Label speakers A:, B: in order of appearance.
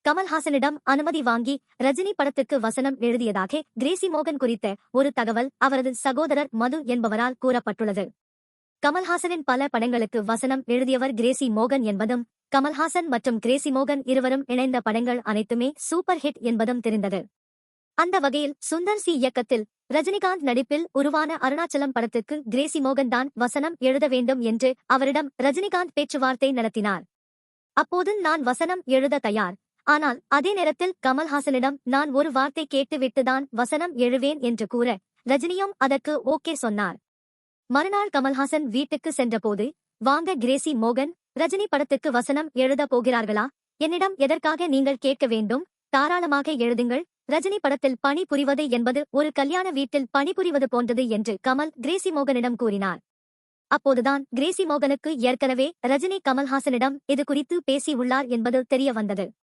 A: கமல்ஹாசனிடம் அனுமதி வாங்கி ரஜினி படத்துக்கு வசனம் எழுதியதாக கிரேசி மோகன் குறித்த ஒரு தகவல் அவரது சகோதரர் மது என்பவரால் கூறப்பட்டுள்ளது. கமல்ஹாசனின் பல படங்களுக்கு வசனம் எழுதியவர் கிரேசி மோகன் என்பதும், கமல்ஹாசன் மற்றும் கிரேசி மோகன் இருவரும் இணைந்த படங்கள் அனைத்துமே சூப்பர் ஹிட் என்பதும் தெரிந்தது. அந்த வகையில் சுந்தர் சி இயக்கத்தில் ரஜினிகாந்த் நடிப்பில் உருவான அருணாச்சலம் படத்துக்கு கிரேசி மோகன் தான் வசனம் எழுத வேண்டும் என்று அவரிடம் ரஜினிகாந்த் பேச்சுவார்த்தை நடத்தினார். அப்போது நான் வசனம் எழுத தயார், ஆனால் அதே நேரத்தில் கமல்ஹாசனிடம் நான் ஒரு வார்த்தை கேட்டுவிட்டுதான் வசனம் எழுவேன் என்று கூற ரஜினியும் அதற்கு ஓகே சொன்னார். மறுநாள் கமல்ஹாசன் வீட்டுக்கு சென்றபோது, வாங்க கிரேசி மோகன், ரஜினி படத்துக்கு வசனம் எழுத போகிறார்களா? என்னிடம் எதற்காக நீங்கள் கேட்க வேண்டும்? தாராளமாக எழுதுங்கள். ரஜினி படத்தில் பணி புரிவது என்பது ஒரு கல்யாண வீட்டில் பணிபுரிவது போன்றது என்று கமல் கிரேசி மோகனிடம் கூறினார். அப்போதுதான் கிரேசி மோகனுக்கு ஏற்கனவே ரஜினி கமல்ஹாசனிடம் இது குறித்து பேசி உள்ளார் என்பது தெரிய வந்தது.